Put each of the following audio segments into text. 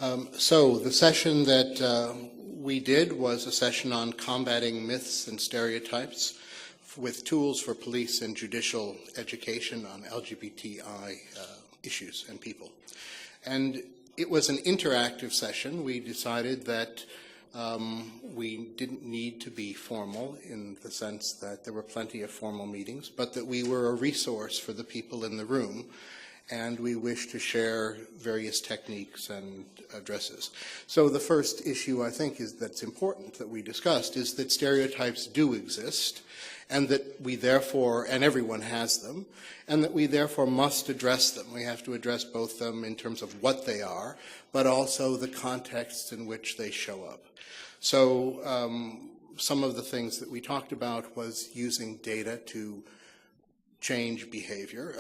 So the session that we did was a session on combating myths and stereotypes with tools for police and judicial education on LGBTI issues and people. And it was an interactive session. We decided that we didn't need to be formal in the sense that there were plenty of formal meetings, but that we were a resource for the people in the room, and we wish to share various techniques and addresses. So the first issue I think that's important that we discussed is that stereotypes do exist, and that we therefore, and everyone has them, and that we therefore must address them. We have to address both them in terms of what they are, but also the contexts in which they show up. So some of the things that we talked about was using data to change behavior,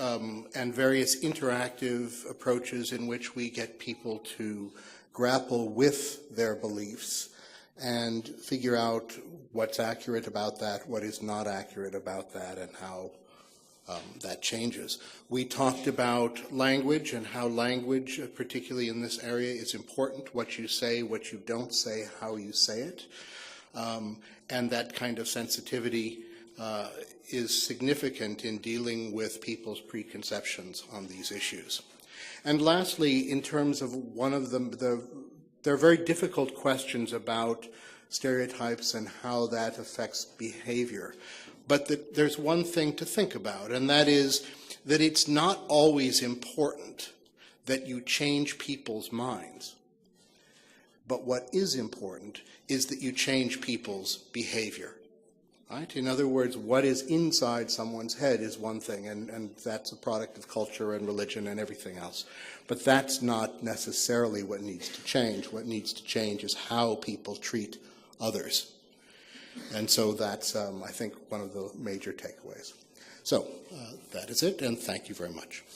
and various interactive approaches in which we get people to grapple with their beliefs and figure out what's accurate about that, what is not accurate about that, and how that changes. We talked about language and how language, particularly in this area, is important, what you say, what you don't say, how you say it, and that kind of sensitivity is significant in dealing with people's preconceptions on these issues. And lastly, in terms of one of them, there are very difficult questions about stereotypes and how that affects behavior. But there's one thing to think about, and that is that it's not always important that you change people's minds. But what is important is that you change people's behavior. Right? In other words, what is inside someone's head is one thing, and that's a product of culture and religion and everything else. But that's not necessarily what needs to change. What needs to change is how people treat others. And so that's, I think, one of the major takeaways. So that is it, and thank you very much.